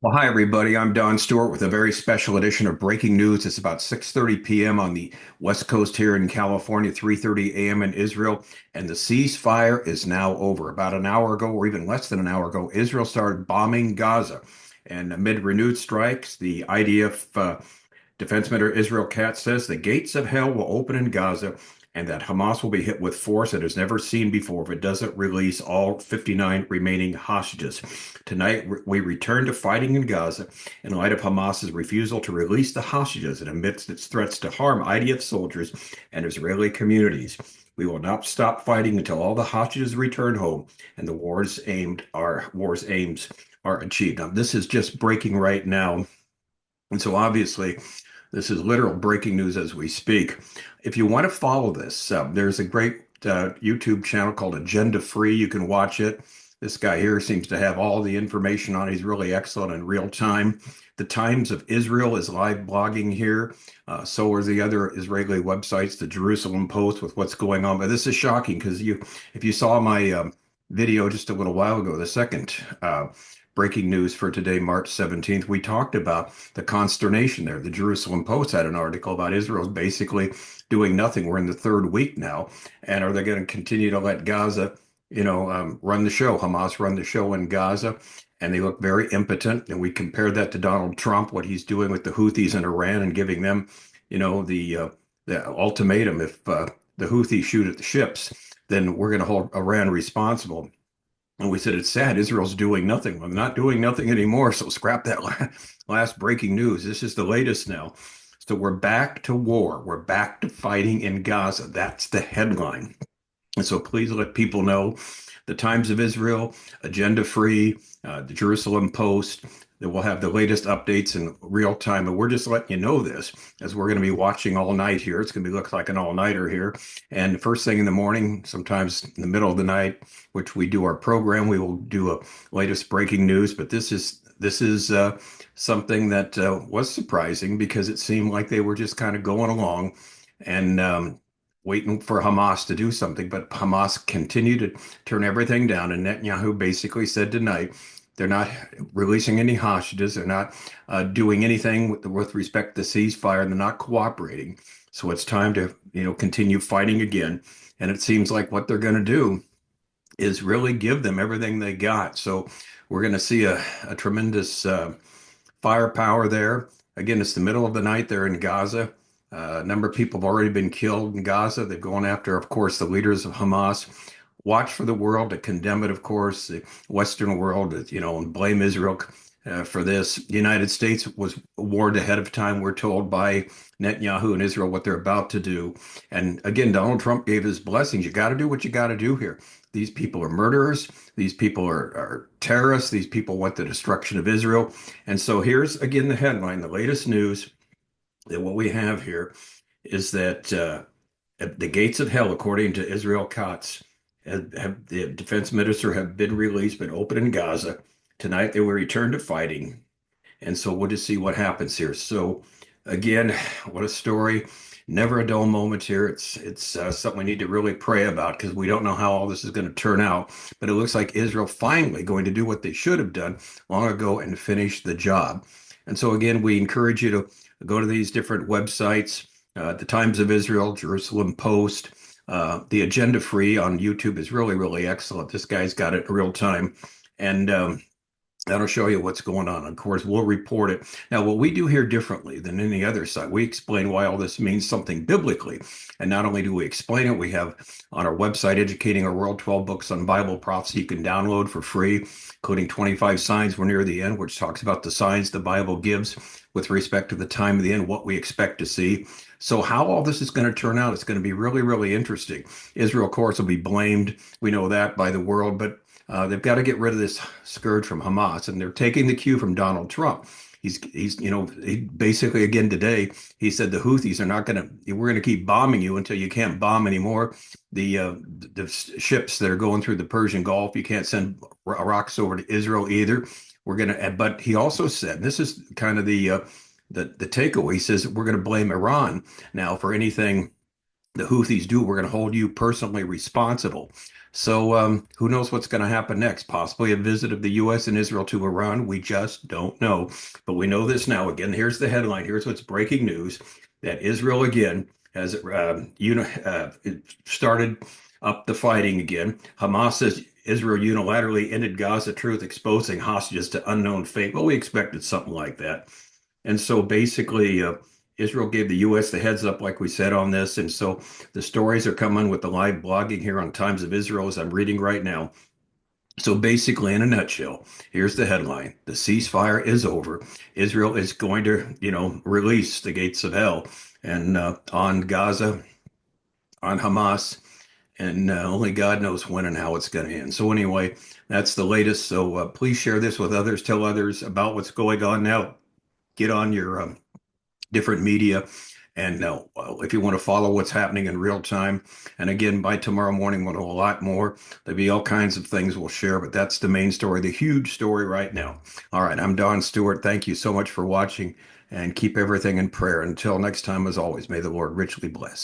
Well, hi everybody. I'm Don Stewart with a very special edition of Breaking News. It's about 6:30 p.m. on the West Coast here in California, 3:30 a.m. in Israel, and the ceasefire is now over. About an hour ago, or even less than an hour ago, Israel started bombing Gaza. And amid renewed strikes, the IDF Defense Minister Israel Katz says the gates of hell will open in Gaza and that Hamas will be hit with force it has never seen before if it doesn't release all 59 remaining hostages. Tonight, we return to fighting in Gaza in light of Hamas's refusal to release the hostages and amidst its threats to harm IDF soldiers and Israeli communities. We will not stop fighting until all the hostages return home and the war's aims are achieved. Now, this is just breaking right now. And so obviously, this is literal breaking news as we speak. If you want to follow this, there's a great YouTube channel called Agenda Free. You can watch it. This guy here seems to have all the information on. He's really excellent in real time. The Times of Israel is live blogging here. So are the other Israeli websites, the Jerusalem Post, with what's going on. But this is shocking because if you saw my video just a little while ago, the second breaking news for today, March 17th, we talked about the consternation there. The Jerusalem Post had an article about Israel's basically doing nothing. We're in the third week now. And are they going to continue to let Gaza, run the show, Hamas run the show in Gaza? And they look very impotent. And we compared that to Donald Trump, what he's doing with the Houthis in Iran and giving them, the ultimatum. If the Houthis shoot at the ships, then we're going to hold Iran responsible. And we said, it's sad. Israel's doing nothing. Well, not doing nothing anymore. So scrap that last breaking news. This is the latest now. So we're back to war. We're back to fighting in Gaza. That's the headline. And so please let people know the Times of Israel, Agenda Free, the Jerusalem Post, that we'll have the latest updates in real time. And we're just letting you know this as we're going to be watching all night here. It's going to be look like an all-nighter here. And first thing in the morning, sometimes in the middle of the night, which we do our program, we will do a latest breaking news. But this is something that was surprising because it seemed like they were just kind of going along and waiting for Hamas to do something. But Hamas continued to turn everything down. And Netanyahu basically said tonight they're not releasing any hostages. They're not doing anything with respect to ceasefire. They're not cooperating. So it's time to, continue fighting again. And it seems like what they're going to do is really give them everything they got. So we're going to see a tremendous firepower there. Again, it's the middle of the night there in Gaza. A number of people have already been killed in Gaza. They've gone after, of course, the leaders of Hamas. Watch for the world to condemn it, of course, the Western world, and blame Israel for this. The United States was warned ahead of time, we're told, by Netanyahu and Israel what they're about to do. And again, Donald Trump gave his blessings. You got to do what you got to do here. These people are murderers. These people are terrorists. These people want the destruction of Israel. And so here's, again, the headline, the latest news that what we have here is that the gates of hell, according to Israel Katz, the defense minister, have been released, been open in Gaza. Tonight they will return to fighting. And so we'll just see what happens here. So again, what a story. Never a dull moment here. It's something we need to really pray about because we don't know how all this is going to turn out. But it looks like Israel finally going to do what they should have done long ago and finish the job. And so again, we encourage you to go to these different websites, the Times of Israel, Jerusalem Post, the Agenda Free on YouTube is really, really excellent. This guy's got it in real time. And that'll show you what's going on. Of course, we'll report it. Now, what we do here differently than any other site, we explain why all this means something biblically. And not only do we explain it, we have on our website, Educating Our World, 12 books on Bible prophecy you can download for free, including 25 signs. We're near the end, which talks about the signs the Bible gives with respect to the time of the end, what we expect to see. So how all this is going to turn out, it's going to be really, really interesting. Israel, of course, will be blamed. We know that by the world, but they've got to get rid of this scourge from Hamas, and they're taking the cue from Donald Trump. He basically, again today, he said the Houthis are not we're going to keep bombing you until you can't bomb anymore. The ships that are going through the Persian Gulf, you can't send rocks over to Israel either. But he also said, and this is kind of the takeaway. He says we're going to blame Iran now for anything the Houthis do. We're going to hold you personally responsible. So who knows what's going to happen next? Possibly a visit of the U.S. and Israel to Iran. We just don't know. But we know this now. Again, here's the headline. Here's what's breaking news that Israel again has started up the fighting again. Hamas says Israel unilaterally ended Gaza truce, exposing hostages to unknown fate. Well, we expected something like that. And so basically, Israel gave the U.S. the heads up, like we said on this. And so the stories are coming with the live blogging here on Times of Israel as I'm reading right now. So basically, in a nutshell, here's the headline. The ceasefire is over. Israel is going to, release the gates of hell and on Gaza, on Hamas, and only God knows when and how it's going to end. So anyway, that's the latest. So please share this with others. Tell others about what's going on now. Get on your different media. And if you want to follow what's happening in real time, and again, by tomorrow morning, we'll know a lot more. There'll be all kinds of things we'll share, but that's the main story, the huge story right now. All right, I'm Don Stewart. Thank you so much for watching and keep everything in prayer. Until next time, as always, may the Lord richly bless.